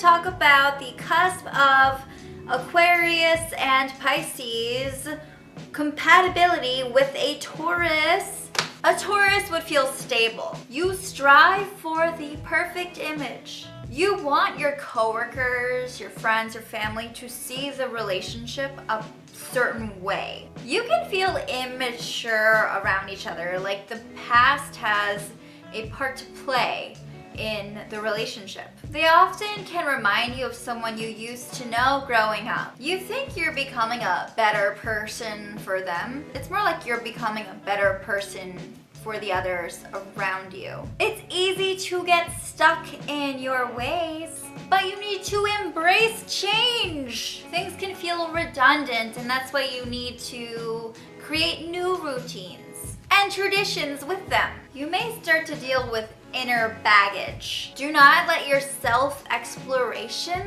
talk about the cusp of Aquarius and Pisces compatibility with a Taurus. A Taurus would feel stable. You strive for the perfect image. You want your coworkers, your friends, your family to see the relationship a certain way. You can feel immature around each other, like the past has a part to play in the relationship. They often can remind you of someone you used to know growing up. You think you're becoming a better person for them. It's more like you're becoming a better person for the others around you. It's easy to get stuck in your ways, but you need to embrace change. Things can feel redundant, and that's why you need to create new routines and traditions with them. You may start to deal with inner baggage. Do not let your self-exploration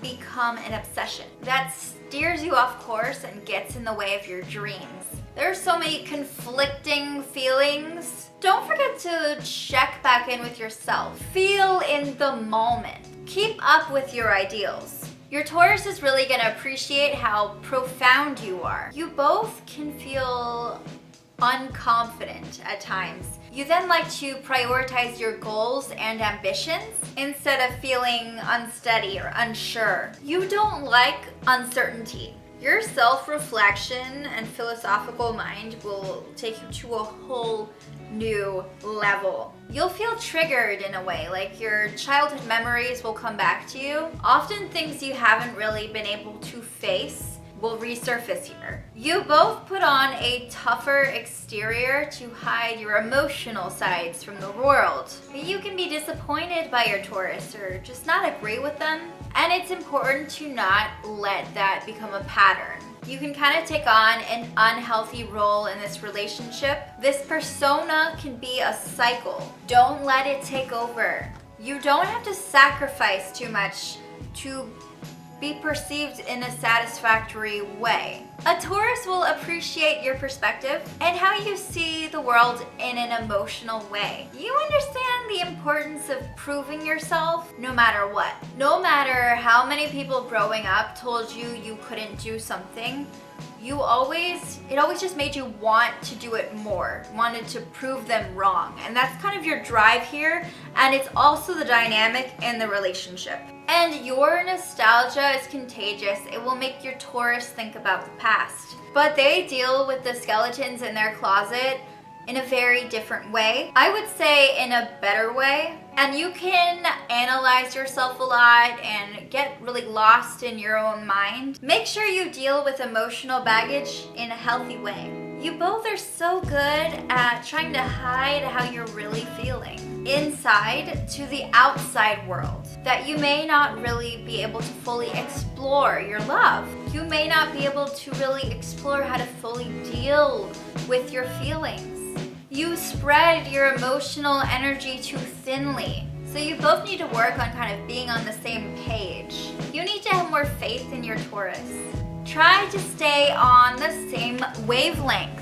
become an obsession that steers you off course and gets in the way of your dreams. There are so many conflicting feelings. Don't forget to check back in with yourself. Feel in the moment. Keep up with your ideals. Your Taurus is really going to appreciate how profound you are. You both can feel unconfident at times. You then like to prioritize your goals and ambitions instead of feeling unsteady or unsure. You don't like uncertainty. Your self-reflection and philosophical mind will take you to a whole new level. You'll feel triggered in a way, like your childhood memories will come back to you. Often things you haven't really been able to face will resurface here. You both put on a tougher exterior to hide your emotional sides from the world. You can be disappointed by your Taurus or just not agree with them, and it's important to not let that become a pattern. You can kind of take on an unhealthy role in this relationship. This persona can be a cycle. Don't let it take over. You don't have to sacrifice too much to be perceived in a satisfactory way. A Taurus will appreciate your perspective and how you see the world in an emotional way. You understand the importance of proving yourself no matter what. No matter how many people growing up told you you couldn't do something, it always just made you want to do it more, wanted to prove them wrong. And that's kind of your drive here, and it's also the dynamic in the relationship. And your nostalgia is contagious. It will make your Taurus think about the past. But they deal with the skeletons in their closet in a very different way. I would say in a better way. And you can analyze yourself a lot and get really lost in your own mind. Make sure you deal with emotional baggage in a healthy way. You both are so good at trying to hide how you're really feeling inside to the outside world, that you may not really be able to fully explore your love. You may not be able to really explore how to fully deal with your feelings. You spread your emotional energy too thinly. So you both need to work on kind of being on the same page. You need to have more faith in your Taurus. Try to stay on the same wavelength.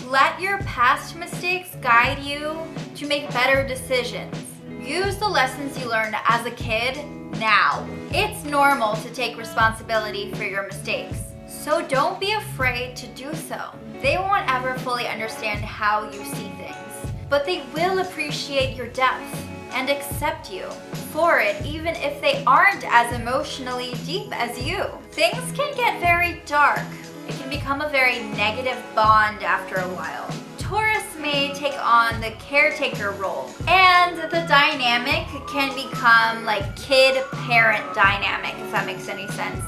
Let your past mistakes guide you to make better decisions. Use the lessons you learned as a kid now. It's normal to take responsibility for your mistakes, so don't be afraid to do so. They won't ever fully understand how you see things, but they will appreciate your depth and accept you for it, even if they aren't as emotionally deep as you. Things can get very dark. It can become a very negative bond after a while. Taurus may take on the caretaker role, and the dynamic can become like kid-parent dynamic, if that makes any sense.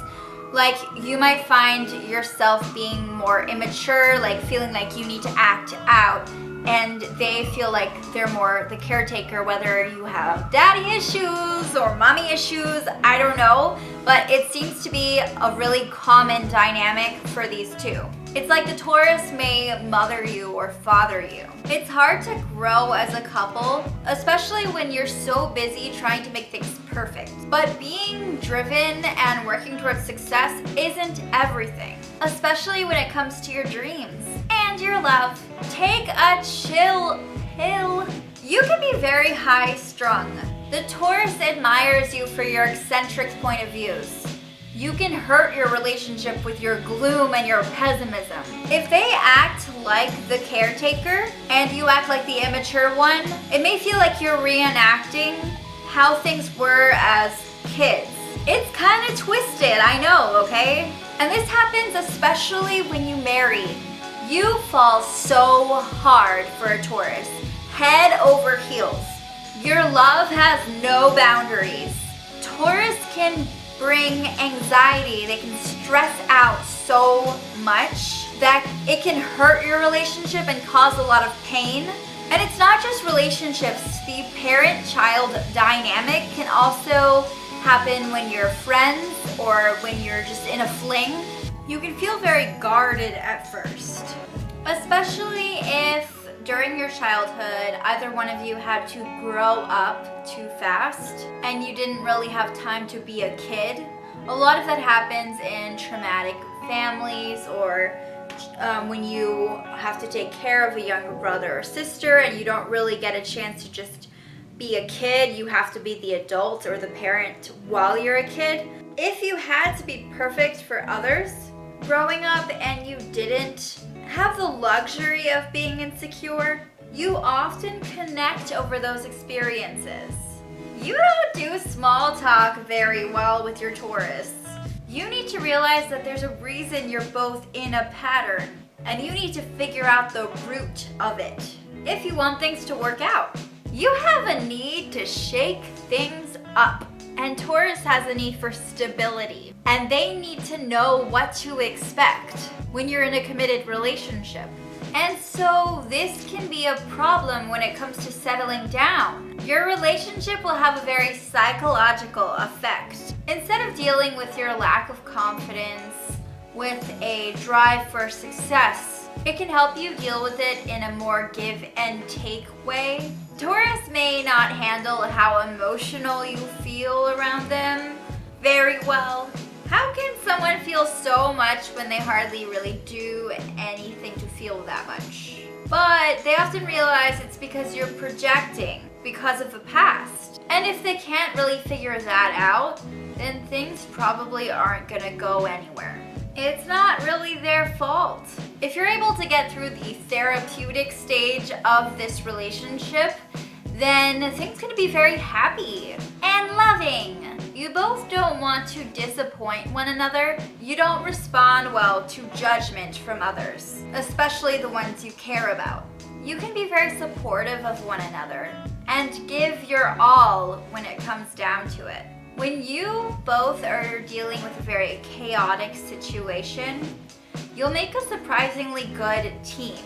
Like, you might find yourself being more immature, like feeling like you need to act out, and they feel like they're more the caretaker, whether you have daddy issues or mommy issues, I don't know, but it seems to be a really common dynamic for these two. It's like the Taurus may mother you or father you. It's hard to grow as a couple, especially when you're so busy trying to make things perfect. But being driven and working towards success isn't everything, especially when it comes to your dreams and your love. Take a chill pill. You can be very high strung. The Taurus admires you for your eccentric point of views. You can hurt your relationship with your gloom and your pessimism. If they act like the caretaker and you act like the immature one, it may feel like you're reenacting how things were as kids. It's kind of twisted, I know, okay? And this happens especially when you marry. You fall so hard for a Taurus, head over heels. Your love has no boundaries. Taurus can bring anxiety, they can stress out so much that it can hurt your relationship and cause a lot of pain. And it's not just relationships, the parent-child dynamic can also happen when you're friends or when you're just in a fling. You can feel very guarded at first, especially if during your childhood, either one of you had to grow up too fast and you didn't really have time to be a kid. A lot of that happens in traumatic families or when you have to take care of a younger brother or sister and you don't really get a chance to just be a kid. You have to be the adult or the parent while you're a kid. If you had to be perfect for others growing up and you didn't have the luxury of being insecure, you often connect over those experiences. You don't do small talk very well with your Taurus. You need to realize that there's a reason you're both in a pattern, and you need to figure out the root of it if you want things to work out. You have a need to shake things up, and Taurus has a need for stability, and they need to know what to expect when you're in a committed relationship. And so this can be a problem when it comes to settling down. Your relationship will have a very psychological effect. Instead of dealing with your lack of confidence with a drive for success, it can help you deal with it in a more give and take way. Taurus may not handle how emotional you feel around them very well. How can someone feel so much when they hardly really do anything to feel that much? But they often realize it's because you're projecting because of the past. And if they can't really figure that out, then things probably aren't gonna go anywhere. It's not really their fault. If you're able to get through the therapeutic stage of this relationship, then things can be very happy and loving. You both don't want to disappoint one another. You don't respond well to judgment from others, especially the ones you care about. You can be very supportive of one another and give your all when it comes down to it. When you both are dealing with a very chaotic situation, you'll make a surprisingly good team.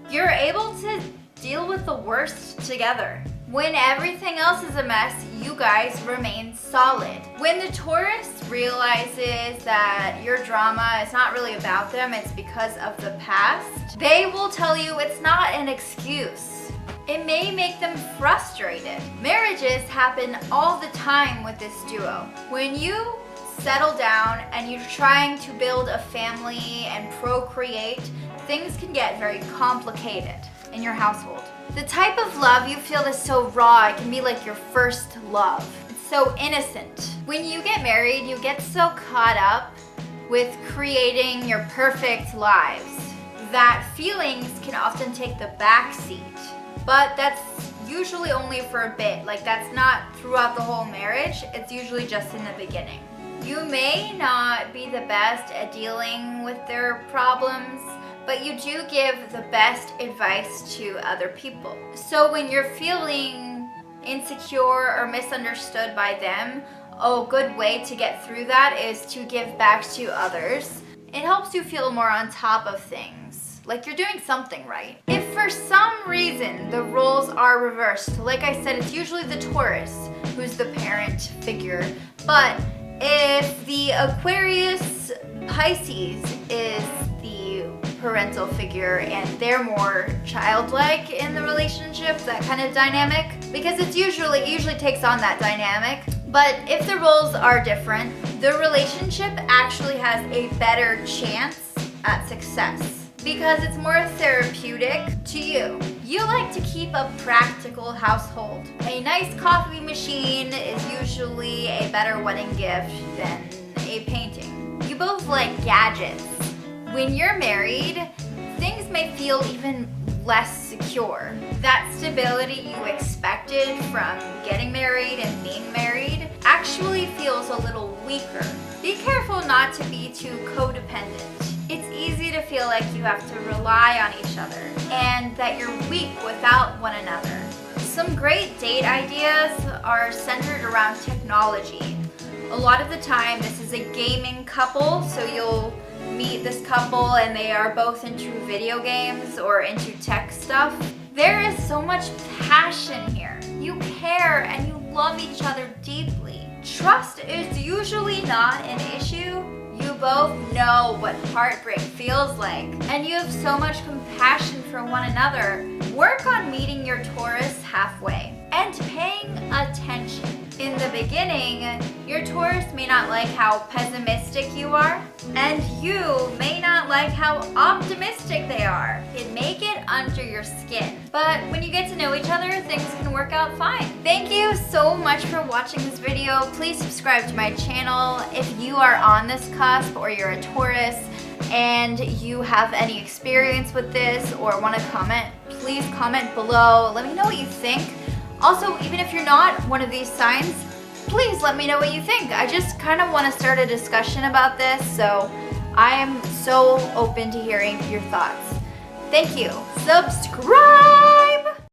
You're able to deal with the worst together. When everything else is a mess, you guys remain solid. When the Taurus realizes that your drama is not really about them, it's because of the past, they will tell you it's not an excuse. It may make them frustrated. Marriages happen all the time with this duo. When you settle down and you're trying to build a family and procreate, things can get very complicated in your household. The type of love you feel is so raw, it can be like your first love. It's so innocent. When you get married, you get so caught up with creating your perfect lives that feelings can often take the back seat. But that's usually only for a bit. Like, that's not throughout the whole marriage. It's usually just in the beginning. You may not be the best at dealing with their problems, but you do give the best advice to other people. So when you're feeling insecure or misunderstood by them, a good way to get through that is to give back to others. It helps you feel more on top of things, like you're doing something right. If for some reason the roles are reversed, like I said, it's usually the Taurus who's the parent figure, but if the Aquarius Pisces is the parental figure and they're more childlike in the relationship, that kind of dynamic, because it usually takes on that dynamic. But if the roles are different, the relationship actually has a better chance at success because it's more therapeutic to you. You like to keep a practical household. A nice coffee machine is usually a better wedding gift than a painting. You both like gadgets. When you're married, things may feel even less secure. That stability you expected from getting married and being married actually feels a little weaker. Be careful not to be too codependent. It's easy to feel like you have to rely on each other and that you're weak without one another. Some great date ideas are centered around technology. A lot of the time, this is a gaming couple, so you'll meet this couple and they are both into video games or into tech stuff. There is so much passion here. You care and you love each other deeply. Trust is usually not an issue. You both know what heartbreak feels like, and you have so much compassion for one another. Work on meeting your Taurus halfway and paying attention. In the beginning, your Taurus may not like how pessimistic you are, and you may not like how optimistic they are. It may get under your skin, but when you get to know each other, things can work out fine. Thank you so much for watching this video. Please subscribe to my channel if you are on this cusp or you're a Taurus and you have any experience with this or want to comment. Please comment below. Let me know what you think. Also, even if you're not one of these signs, please let me know what you think. I just kind of want to start a discussion about this, so I am so open to hearing your thoughts. Thank you. Subscribe!